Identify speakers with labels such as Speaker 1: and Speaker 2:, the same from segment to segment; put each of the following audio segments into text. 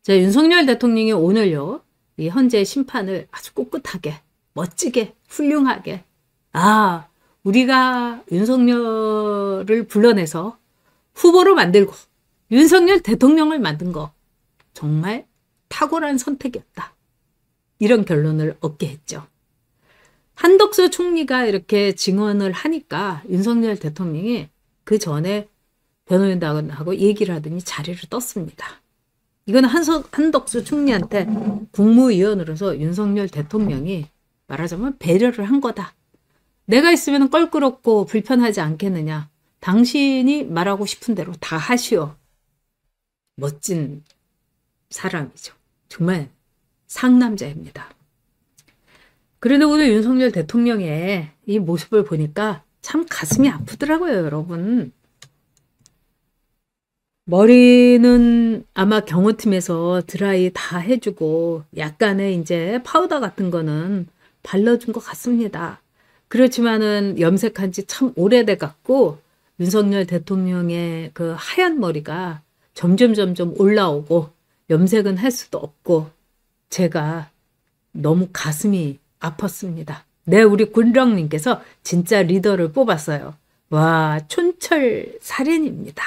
Speaker 1: 자, 윤석열 대통령이 오늘요, 이 현재 심판을 아주 꿋꿋하게, 멋지게, 훌륭하게, 우리가 윤석열을 불러내서 후보로 만들고 윤석열 대통령을 만든 거 정말 탁월한 선택이었다. 이런 결론을 얻게 했죠. 한덕수 총리가 이렇게 증언을 하니까 윤석열 대통령이 그 전에 변호인단하고 얘기를 하더니 자리를 떴습니다. 이건 한덕수 총리한테 국무위원으로서 윤석열 대통령이 말하자면 배려를 한 거다. 내가 있으면 껄끄럽고 불편하지 않겠느냐. 당신이 말하고 싶은 대로 다 하시오. 멋진 사람이죠. 정말 상남자입니다. 그런데 오늘 윤석열 대통령의 이 모습을 보니까 참 가슴이 아프더라고요, 여러분. 머리는 아마 경호팀에서 드라이 다 해주고 약간의 이제 파우더 같은 거는 발라준 것 같습니다. 그렇지만은 염색한 지 참 오래돼 갖고 윤석열 대통령의 그 하얀 머리가 점점 올라오고 염색은 할 수도 없고 제가 너무 가슴이 아팠습니다. 네, 우리 군령님께서 진짜 리더를 뽑았어요. 와, 촌철 살인입니다.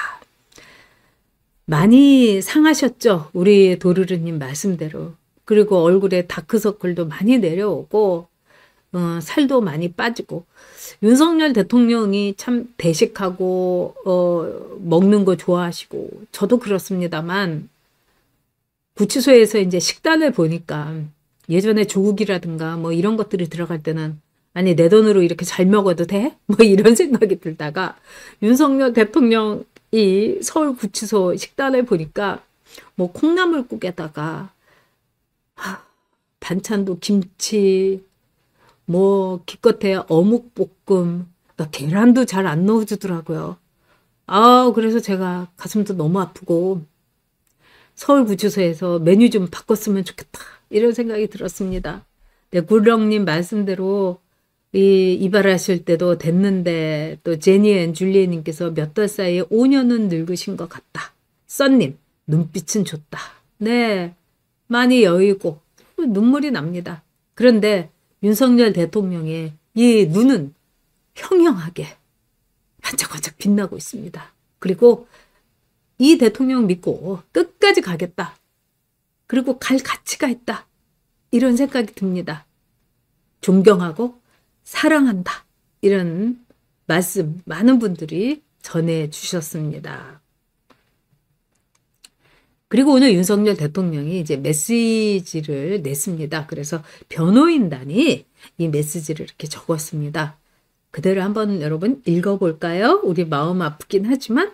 Speaker 1: 많이 상하셨죠? 우리 도르르님 말씀대로. 그리고 얼굴에 다크서클도 많이 내려오고 살도 많이 빠지고 윤석열 대통령이 참 대식하고 먹는 거 좋아하시고 저도 그렇습니다만 구치소에서 이제 식단을 보니까 예전에 조국이라든가 뭐 이런 것들이 들어갈 때는 아니 내 돈으로 이렇게 잘 먹어도 돼? 뭐 이런 생각이 들다가 윤석열 대통령 이 서울구치소 식단을 보니까 뭐 콩나물국에다가 반찬도 김치 뭐 기껏해야 어묵볶음 계란도 잘 안 넣어주더라고요. 그래서 제가 가슴도 너무 아프고 서울구치소에서 메뉴 좀 바꿨으면 좋겠다 이런 생각이 들었습니다. 네, 굴렁님 말씀대로 이발하실 때도 됐는데 또 제니 앤 줄리에님께서 몇 달 사이에 5년은 늙으신 것 같다. 썬님 눈빛은 좋다. 네, 많이 여의고 눈물이 납니다. 그런데 윤석열 대통령의 이 눈은 형형하게 반짝반짝 빛나고 있습니다. 그리고 이 대통령 믿고 끝까지 가겠다. 그리고 갈 가치가 있다. 이런 생각이 듭니다. 존경하고 사랑한다. 이런 말씀 많은 분들이 전해주셨습니다. 그리고 오늘 윤석열 대통령이 이제 메시지를 냈습니다. 그래서 변호인단이 이 메시지를 이렇게 적었습니다. 그대로 한번 여러분 읽어볼까요? 우리 마음 아프긴 하지만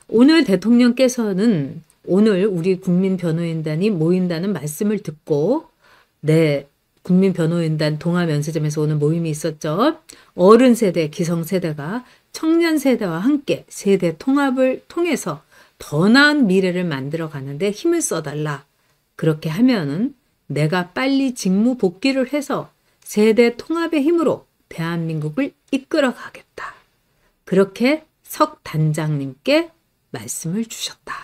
Speaker 1: 오늘 대통령께서는 오늘 우리 국민변호인단이 모인다는 말씀을 듣고 네, 국민변호인단 동아면세점에서 오늘 모임이 있었죠. 어른 세대, 기성 세대가 청년 세대와 함께 세대 통합을 통해서 더 나은 미래를 만들어 가는데 힘을 써달라. 그렇게 하면은 내가 빨리 직무 복귀를 해서 세대 통합의 힘으로 대한민국을 이끌어 가겠다. 그렇게 석 단장님께 말씀을 주셨다.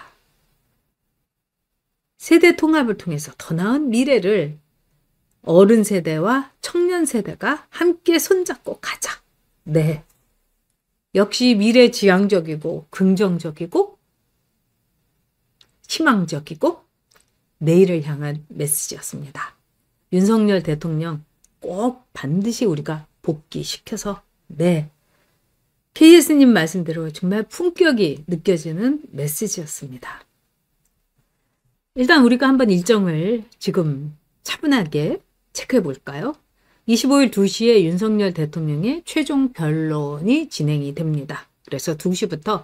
Speaker 1: 세대 통합을 통해서 더 나은 미래를 어른 세대와 청년 세대가 함께 손잡고 가자. 네. 역시 미래지향적이고 긍정적이고 희망적이고 내일을 향한 메시지였습니다. 윤석열 대통령 꼭 반드시 우리가 복귀시켜서 네. KS님 말씀대로 정말 품격이 느껴지는 메시지였습니다. 일단 우리가 한번 일정을 지금 차분하게 체크해 볼까요? 25일 2시에 윤석열 대통령의 최종 변론이 진행이 됩니다. 그래서 2시부터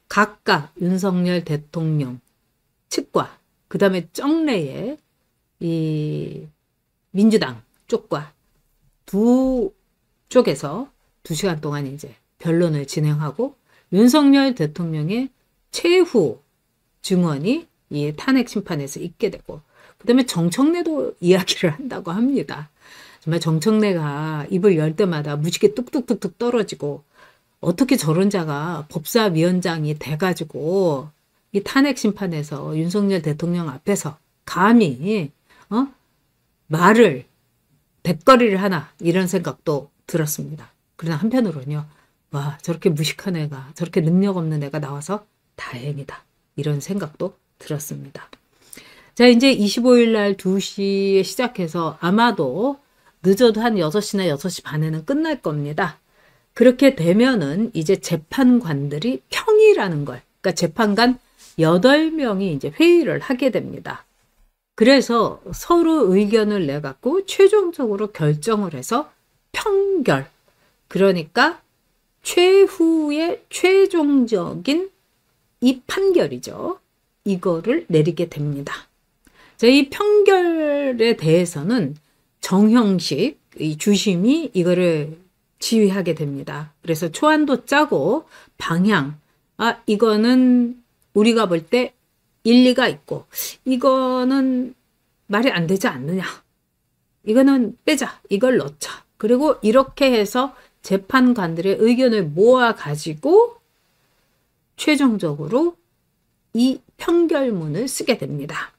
Speaker 1: 각각 윤석열 대통령 측과 그 다음에 정례의 이 민주당 쪽과 두 쪽에서 2시간 동안 이제 변론을 진행하고 윤석열 대통령의 최후 증언이 이 탄핵 심판에서 있게 되고 그 다음에 정청래도 이야기를 한다고 합니다. 정말 정청래가 입을 열 때마다 무지개 뚝뚝뚝뚝 떨어지고 어떻게 저런 자가 법사위원장이 돼가지고 이 탄핵 심판에서 윤석열 대통령 앞에서 감히 말을 대거리를 하나 이런 생각도 들었습니다. 그러나 한편으로는요. 와, 저렇게 무식한 애가, 저렇게 능력 없는 애가 나와서 다행이다. 이런 생각도 들었습니다. 자, 이제 25일 날 2시에 시작해서 아마도 늦어도 한 6시나 6시 반에는 끝날 겁니다. 그렇게 되면은 이제 재판관들이 평이라는 걸, 그러니까 재판관 8명이 이제 회의를 하게 됩니다. 그래서 서로 의견을 내갖고 최종적으로 결정을 해서 평결, 그러니까 최후의 최종적인 이 판결이죠. 이거를 내리게 됩니다. 자, 이 평결에 대해서는 정형식 이 주심이 이거를 지휘하게 됩니다. 그래서 초안도 짜고 방향, 이거는 우리가 볼 때 일리가 있고 이거는 말이 안 되지 않느냐. 이거는 빼자. 이걸 넣자. 그리고 이렇게 해서 재판관들의 의견을 모아가지고 최종적으로 이 평결문을 쓰게 됩니다.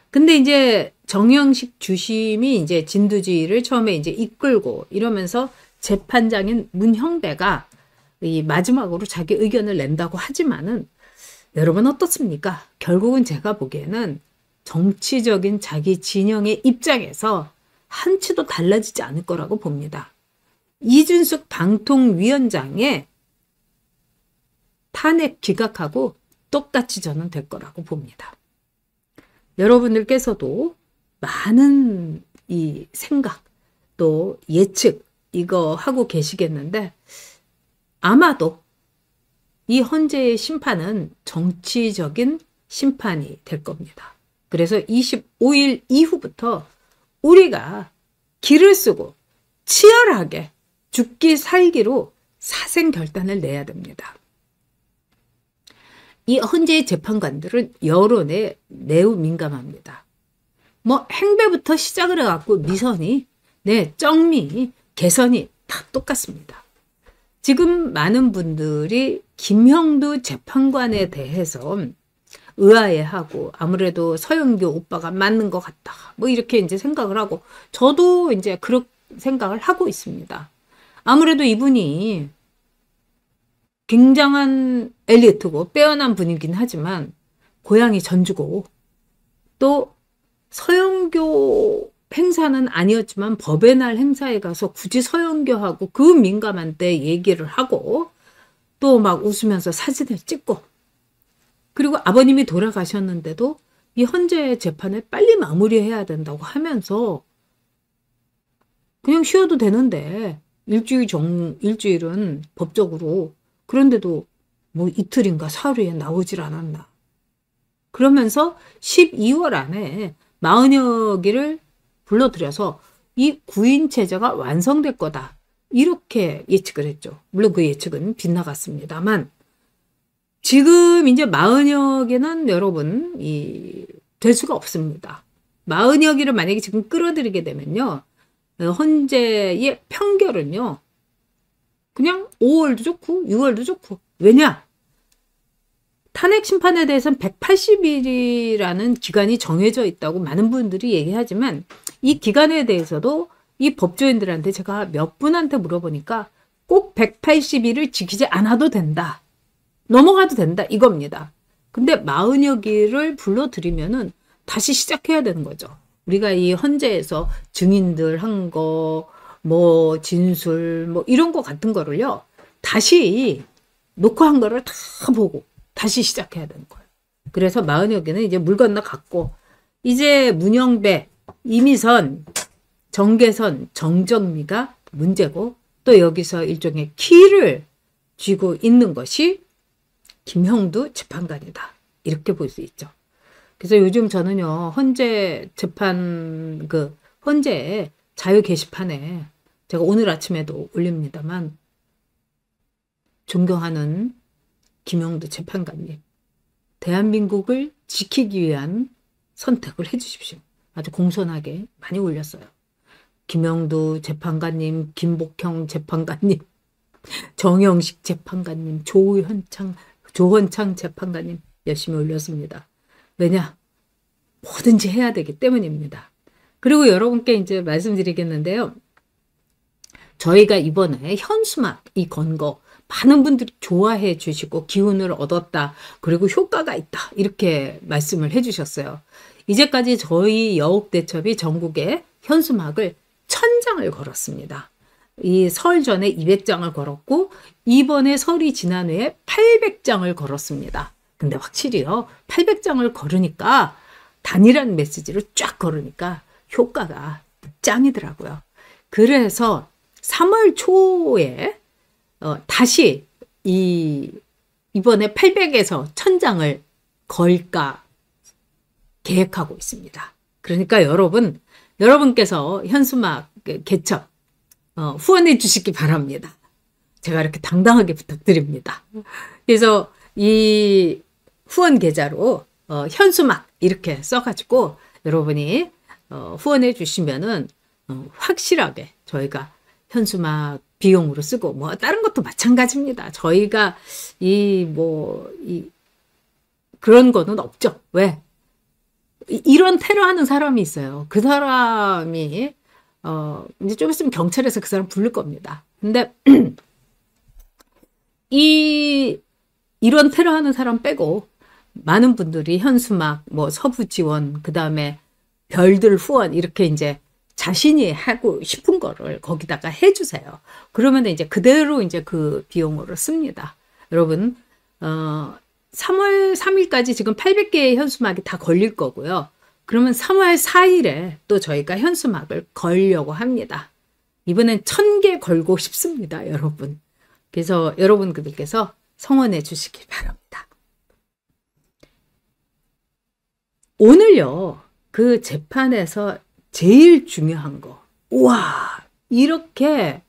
Speaker 1: 근데 이제 정형식 주심이 이제 진두지휘를 처음에 이제 이끌고 이러면서 재판장인 문형배가 이 마지막으로 자기 의견을 낸다고 하지만은 여러분 어떻습니까? 결국은 제가 보기에는 정치적인 자기 진영의 입장에서 한치도 달라지지 않을 거라고 봅니다. 이준석 방통위원장의 탄핵 기각하고 똑같이 저는 될 거라고 봅니다. 여러분들께서도 많은 이 생각 또 예측 이거 하고 계시겠는데 아마도 이 헌재의 심판은 정치적인 심판이 될 겁니다. 그래서 25일 이후부터 우리가 기를 쓰고 치열하게 죽기 살기로 사생결단을 내야 됩니다. 이 헌재의 재판관들은 여론에 매우 민감합니다. 뭐 행배부터 시작을 해갖고 미선이, 정미, 개선이 다 똑같습니다. 지금 많은 분들이 김형두 재판관에 대해서 의아해하고 아무래도 서영교 오빠가 맞는 것 같다. 뭐 이렇게 이제 생각을 하고 저도 이제 그런 생각을 하고 있습니다. 아무래도 이분이 굉장한 엘리트고 빼어난 분이긴 하지만 고향이 전주고 또 서영교 행사는 아니었지만 법의 날 행사에 가서 굳이 서영교하고 그 민감한 때 얘기를 하고 또 막 웃으면서 사진을 찍고 그리고 아버님이 돌아가셨는데도 이 헌재 재판을 빨리 마무리해야 된다고 하면서 그냥 쉬어도 되는데 일주일은 법적으로 그런데도 뭐 이틀인가 사흘에 나오질 않았나. 그러면서 12월 안에 40여 불러들여서 이 구인 체제가 완성될 거다. 이렇게 예측을 했죠. 물론 그 예측은 빗나갔습니다만 지금 이제 40여 개는 여러분 될 수가 없습니다. 40여 개를 만약에 지금 끌어들이게 되면요. 헌재의 평결은요. 그냥 5월도 좋고 6월도 좋고 왜냐? 탄핵 심판에 대해서는 180일이라는 기간이 정해져 있다고 많은 분들이 얘기하지만 이 기간에 대해서도 이 법조인들한테 제가 몇 분한테 물어보니까 꼭 180일을 지키지 않아도 된다. 넘어가도 된다 이겁니다. 근데 40여 개를 불러들이면은 다시 시작해야 되는 거죠. 우리가 이 헌재에서 증인들 한 거, 뭐 진술 뭐 이런 거 같은 거를요. 다시 녹화한 거를 다 보고 다시 시작해야 되는 거예요. 그래서 40여 개는 이제 물 건너갔고 이제 문영배, 이미선, 정계선, 정정미가 문제고 또 여기서 일종의 키를 쥐고 있는 것이 김형두 재판관이다. 이렇게 볼 수 있죠. 그래서 요즘 저는요. 헌재 재판 헌재 자유 게시판에 제가 오늘 아침에도 올립니다만 존경하는 김형두 재판관님 대한민국을 지키기 위한 선택을 해주십시오. 아주 공손하게 많이 올렸어요. 김형두 재판관님, 김복형 재판관님, 정영식 재판관님, 조헌창 재판관님 열심히 올렸습니다. 왜냐? 뭐든지 해야 되기 때문입니다. 그리고 여러분께 이제 말씀드리겠는데요. 저희가 이번에 현수막이 건 거 많은 분들이 좋아해 주시고 기운을 얻었다. 그리고 효과가 있다. 이렇게 말씀을 해 주셨어요. 이제까지 저희 여옥대첩이 전국에 현수막을 1000장을 걸었습니다. 이 설 전에 200장을 걸었고 이번에 설이 지난 후에 800장을 걸었습니다. 근데 확실히요. 800장을 걸으니까 단일한 메시지를 쫙 걸으니까 효과가 짱이더라고요. 그래서 3월 초에 다시 이번에 800에서 1000장을 걸까 계획하고 있습니다. 그러니까 여러분께서 현수막 개첩 후원해 주시기 바랍니다. 제가 이렇게 당당하게 부탁드립니다. 그래서 이 후원 계좌로 현수막 이렇게 써가지고 여러분이 후원해 주시면은 확실하게 저희가 현수막 비용으로 쓰고 뭐 다른 것도 마찬가지입니다. 저희가 그런 거는 없죠. 왜? 이런 테러 하는 사람이 있어요. 그 사람이 이제 좀 있으면 경찰에서 그 사람 부를 겁니다. 근데 이런 테러 하는 사람 빼고 많은 분들이 현수막, 뭐 서부 지원, 그 다음에 별들 후원 이렇게 이제 자신이 하고 싶은 거를 거기다가 해주세요. 그러면 이제 그대로 이제 그 비용으로 씁니다. 여러분, 3월 3일까지 지금 800개의 현수막이 다 걸릴 거고요. 그러면 3월 4일에 또 저희가 현수막을 걸려고 합니다. 이번엔 1000개 걸고 싶습니다, 여러분. 그래서 여러분들께서 성원해 주시기 바랍니다. 오늘요, 그 재판에서 제일 중요한 거. 우와, 이렇게,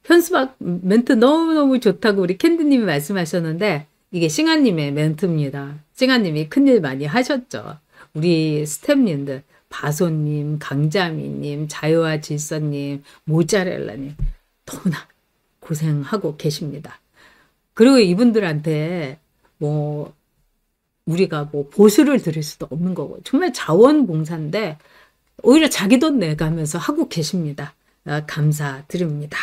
Speaker 1: 현수막 멘트 너무너무 좋다고 우리 캔디님이 말씀하셨는데, 이게 싱아님의 멘트입니다. 싱아님이 큰일 많이 하셨죠. 우리 스태프님들, 바소님, 강자미님, 자유와 질서님, 모짜렐라님, 너무나 고생하고 계십니다. 그리고 이분들한테 우리가 보수를 드릴 수도 없는 거고 정말 자원봉사인데 오히려 자기 돈 내가면서 하고 계십니다. 감사드립니다.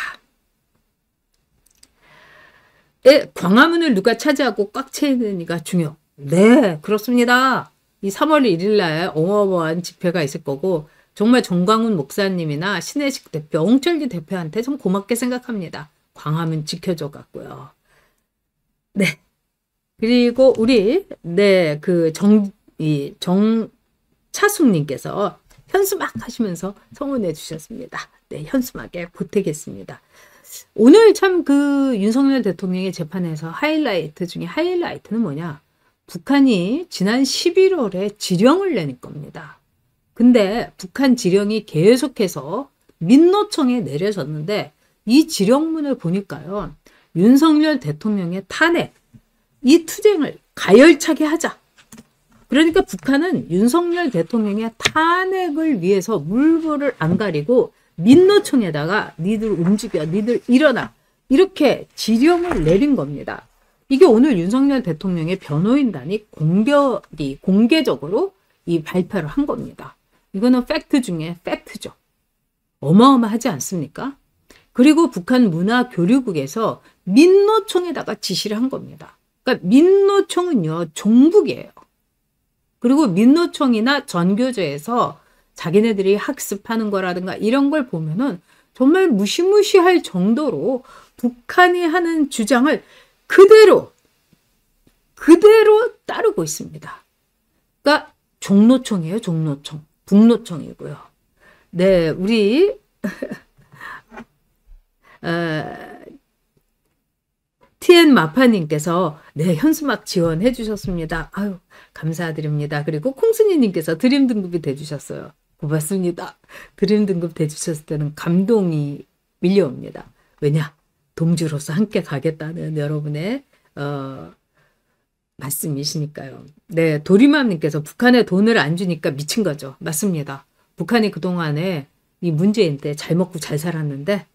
Speaker 1: 네, 광화문을 누가 차지하고 꽉 채우느니가 중요. 네, 그렇습니다. 이 3월 1일 날 어마어마한 집회가 있을 거고 정말 정광훈 목사님이나 신혜식 대표, 엉철기 대표한테 좀 고맙게 생각합니다. 광화문 지켜줘 갖고요. 네. 그리고 우리 정차숙님께서 현수막 하시면서 성원해 주셨습니다. 네, 현수막에 보태겠습니다. 오늘 참 그 윤석열 대통령의 재판에서 하이라이트 중에 하이라이트는 뭐냐? 북한이 지난 11월에 지령을 내는 겁니다. 근데 북한 지령이 계속해서 민노총에 내려졌는데 이 지령문을 보니까요. 윤석열 대통령의 탄핵, 이 투쟁을 가열차게 하자. 그러니까 북한은 윤석열 대통령의 탄핵을 위해서 물불을 안 가리고 민노총에다가 니들 움직여, 니들 일어나 이렇게 지령을 내린 겁니다. 이게 오늘 윤석열 대통령의 변호인단이 공개적으로 이 발표를 한 겁니다. 이거는 팩트 중에 팩트죠. 어마어마하지 않습니까? 그리고 북한 문화교류국에서 민노총에다가 지시를 한 겁니다. 그러니까 민노총은요, 종북이에요. 그리고 민노총이나 전교조에서 자기네들이 학습하는 거라든가 이런 걸 보면은 정말 무시무시할 정도로 북한이 하는 주장을 그대로 따르고 있습니다. 그러니까 종노총이에요, 종노총. 북노총이고요. 네, 우리 TN 마파님께서 네, 현수막 지원해 주셨습니다. 아유, 감사드립니다. 그리고 콩순이님께서 드림 등급이 돼주셨어요. 고맙습니다. 드림 등급 돼주셨을 때는 감동이 밀려옵니다. 왜냐? 동지로서 함께 가겠다는 여러분의 말씀이시니까요. 네, 도리맘님께서 북한에 돈을 안 주니까 미친 거죠. 맞습니다. 북한이 그동안에 이 문재인 때 잘 먹고 잘 살았는데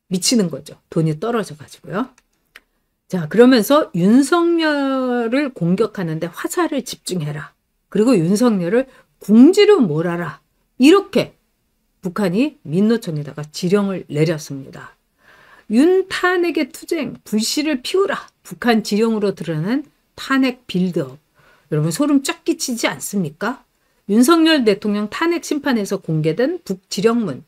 Speaker 1: 미치는 거죠. 돈이 떨어져 가지고요. 자, 그러면서 윤석열을 공격하는데 화살을 집중해라. 그리고 윤석열을 궁지로 몰아라. 이렇게 북한이 민노총에다가 지령을 내렸습니다. 윤 탄핵의 투쟁, 불씨를 피우라. 북한 지령으로 드러난 탄핵 빌드업. 여러분 소름 쫙 끼치지 않습니까? 윤석열 대통령 탄핵 심판에서 공개된 북지령문,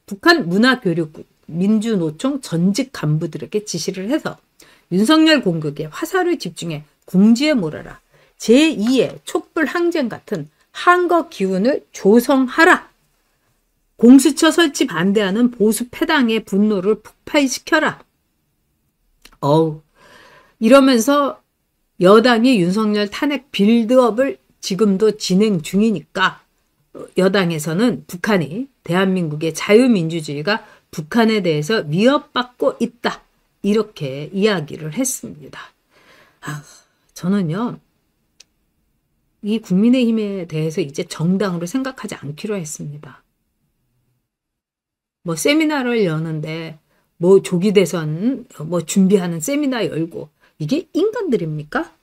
Speaker 1: 북한 문화교류국, 민주노총 전직 간부들에게 지시를 해서 윤석열 공격에 화살을 집중해 궁지에 몰아라. 제2의 촛불 항쟁 같은 항거 기운을 조성하라. 공수처 설치 반대하는 보수 패당의 분노를 폭발시켜라. 이러면서 여당이 윤석열 탄핵 빌드업을 지금도 진행 중이니까 여당에서는 북한이 대한민국의 자유민주주의가 북한에 대해서 위협받고 있다. 이렇게 이야기를 했습니다. 저는요. 이 국민의힘에 대해서 이제 정당으로 생각하지 않기로 했습니다. 뭐 세미나를 여는데 뭐 조기 대선 뭐 준비하는 세미나 열고 이게 인간들입니까?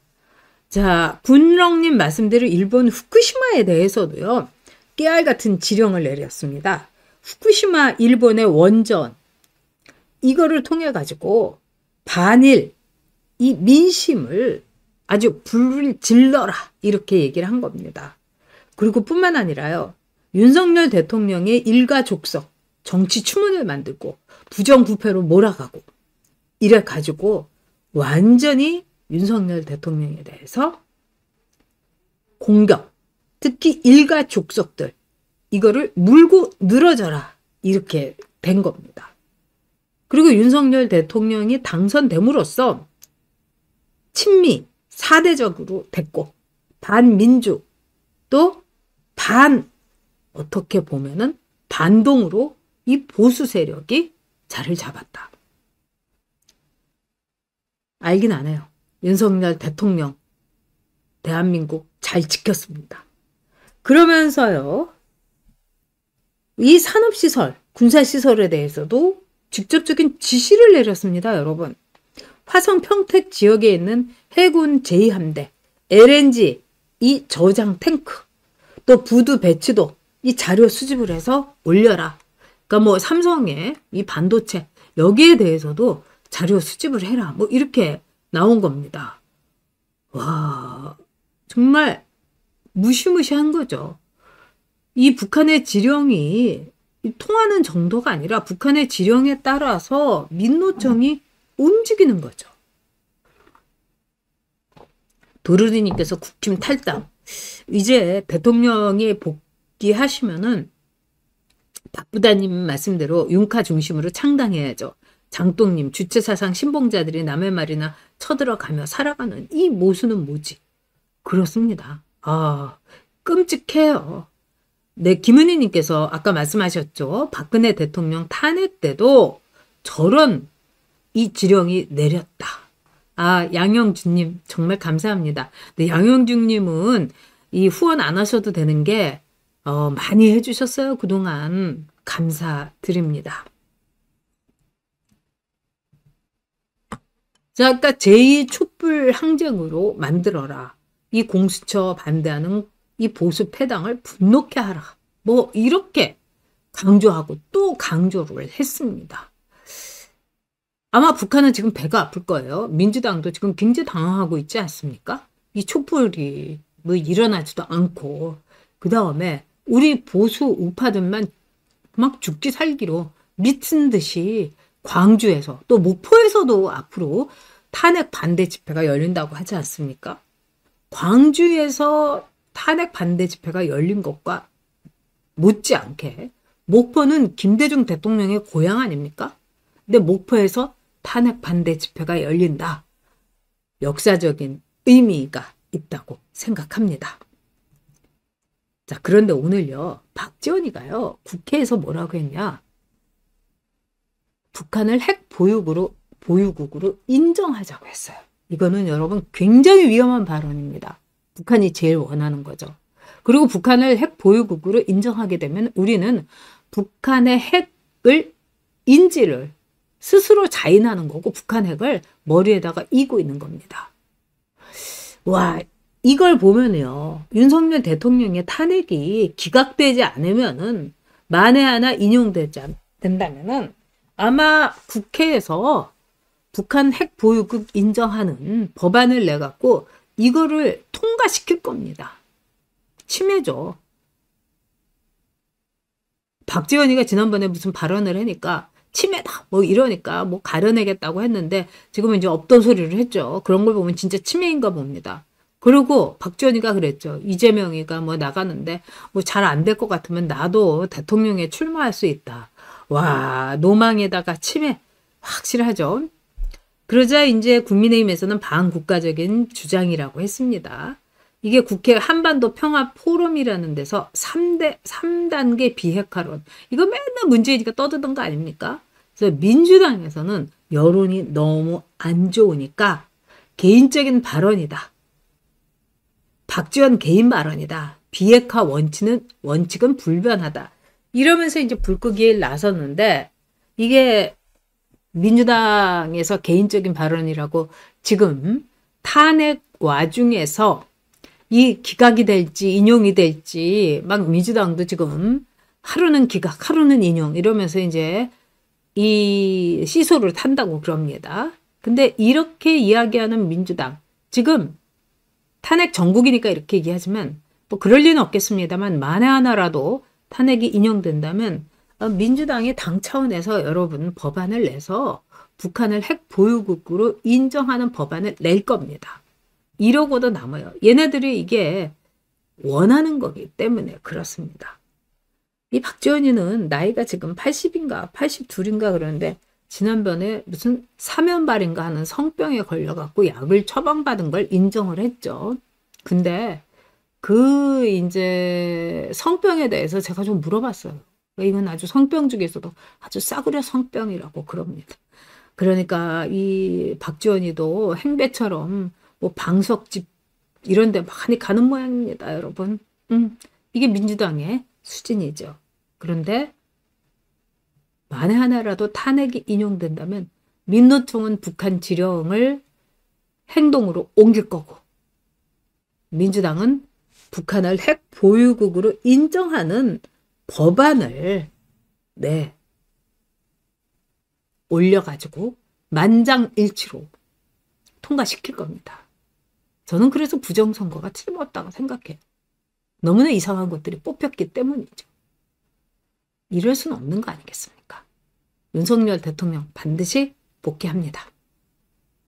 Speaker 1: 자, 군렁님 말씀대로 일본 후쿠시마에 대해서도요. 깨알 같은 지령을 내렸습니다. 후쿠시마 일본의 원전 이거를 통해 가지고 반일 이 민심을 아주 불을 질러라 이렇게 얘기를 한 겁니다. 그리고 뿐만 아니라요. 윤석열 대통령의 일가족석 정치 추문을 만들고 부정부패로 몰아가고 이래 가지고 완전히 윤석열 대통령에 대해서 공격, 특히 일가족석들 이거를 물고 늘어져라 이렇게 된 겁니다. 그리고 윤석열 대통령이 당선됨으로써 친미, 사대적으로 됐고 반민주 또 어떻게 보면은 반동으로 이 보수 세력이 자리를 잡았다. 알긴 안 해요. 윤석열 대통령 대한민국 잘 지켰습니다. 그러면서요. 이 산업시설, 군사시설에 대해서도 직접적인 지시를 내렸습니다. 여러분. 화성 평택 지역에 있는 해군 제2함대, LNG 이 저장 탱크, 또 부두 배치도 이 자료 수집을 해서 올려라. 그러니까 뭐 삼성의 이 반도체 여기에 대해서도 자료 수집을 해라. 뭐 이렇게 나온 겁니다. 와, 정말 무시무시한 거죠. 이 북한의 지령이 통하는 정도가 아니라 북한의 지령에 따라서 민노총이 움직이는 거죠. 도르리님께서 국힘 탈당. 이제 대통령이 복귀하시면은 바쁘다님 말씀대로 윤카 중심으로 창당해야죠. 장똥님 주체사상 신봉자들이 남의 말이나 쳐들어가며 살아가는 이 모순은 뭐지? 그렇습니다. 끔찍해요. 네, 김은희님께서 아까 말씀하셨죠. 박근혜 대통령 탄핵 때도 저런 이 지령이 내렸다. 양영준님 정말 감사합니다. 네, 양영준님은 이 후원 안 하셔도 되는 게 많이 해주셨어요. 그동안 감사드립니다. 자, 아까 제2 촛불 항쟁으로 만들어라. 이 공수처 반대하는 이 보수 패당을 분노케 하라. 뭐 이렇게 강조하고 또 강조를 했습니다. 아마 북한은 지금 배가 아플 거예요. 민주당도 지금 굉장히 당황하고 있지 않습니까? 이 촛불이 뭐 일어나지도 않고 그 다음에 우리 보수 우파들만 막 죽기 살기로 미친 듯이 광주에서 또 목포에서도 앞으로 탄핵 반대 집회가 열린다고 하지 않습니까? 광주에서 탄핵 반대 집회가 열린 것과 못지않게 목포는 김대중 대통령의 고향 아닙니까? 근데 목포에서 탄핵 반대 집회가 열린다. 역사적인 의미가 있다고 생각합니다. 자, 그런데 오늘요. 박지원이가요. 국회에서 뭐라고 했냐. 북한을 핵 보유국으로 인정하자고 했어요. 이거는 여러분 굉장히 위험한 발언입니다. 북한이 제일 원하는 거죠. 그리고 북한을 핵 보유국으로 인정하게 되면 우리는 북한의 핵을 인지를 스스로 자인하는 거고 북한 핵을 머리에다가 이고 있는 겁니다. 와, 이걸 보면요. 윤석열 대통령의 탄핵이 기각되지 않으면은 만에 하나 인용되지 된다면은 아마 국회에서 북한 핵 보유국 인정하는 법안을 내갖고 이거를 통과시킬 겁니다. 침해죠. 박지원이가 지난번에 무슨 발언을 하니까 침해다 뭐 이러니까 뭐 가려내겠다고 했는데 지금은 이제 없던 소리를 했죠. 그런 걸 보면 진짜 침해인가 봅니다. 그리고 박지원이가 그랬죠. 이재명이가 뭐 나가는데 뭐 잘 안 될 것 같으면 나도 대통령에 출마할 수 있다. 와, 노망에다가 침해 확실하죠. 그러자 이제 국민의힘에서는 반국가적인 주장이라고 했습니다. 이게 국회 한반도 평화 포럼이라는 데서 3단계 비핵화론. 이거 맨날 문재인이가 떠드던 거 아닙니까? 그래서 민주당에서는 여론이 너무 안 좋으니까 개인적인 발언이다. 박지원 개인 발언이다. 비핵화 원칙은 불변하다. 이러면서 이제 불끄기에 나섰는데 이게 민주당에서 개인적인 발언이라고 지금 탄핵 와중에서 이 기각이 될지 인용이 될지 막 민주당도 지금 하루는 기각, 하루는 인용 이러면서 이제 이 시소를 탄다고 그럽니다. 근데 이렇게 이야기하는 민주당 지금 탄핵 정국이니까 이렇게 얘기하지만 뭐 그럴 리는 없겠습니다만 만에 하나라도 탄핵이 인용된다면 민주당이 당 차원에서 여러분 법안을 내서 북한을 핵 보유국으로 인정하는 법안을 낼 겁니다. 이러고도 남아요. 얘네들이 이게 원하는 거기 때문에 그렇습니다. 이 박지원이는 나이가 지금 80인가 82인가 그러는데 지난번에 무슨 사면발인가 하는 성병에 걸려갖고 약을 처방받은 걸 인정을 했죠. 근데 그 이제 성병에 대해서 제가 좀 물어봤어요. 이건 아주 성병 중에서도 아주 싸구려 성병이라고 그럽니다. 그러니까 이 박지원이도 행배처럼 뭐 방석집 이런 데 많이 가는 모양입니다, 여러분. 이게 민주당의 수준이죠. 그런데 만에 하나라도 탄핵이 인용된다면 민노총은 북한 지령을 행동으로 옮길 거고 민주당은 북한을 핵 보유국으로 인정하는 법안을 올려가지고 만장일치로 통과시킬 겁니다. 저는 그래서 부정선거가 틀림없다고 생각해요. 너무나 이상한 것들이 뽑혔기 때문이죠. 이럴 수는 없는 거 아니겠습니까? 윤석열 대통령 반드시 복귀합니다.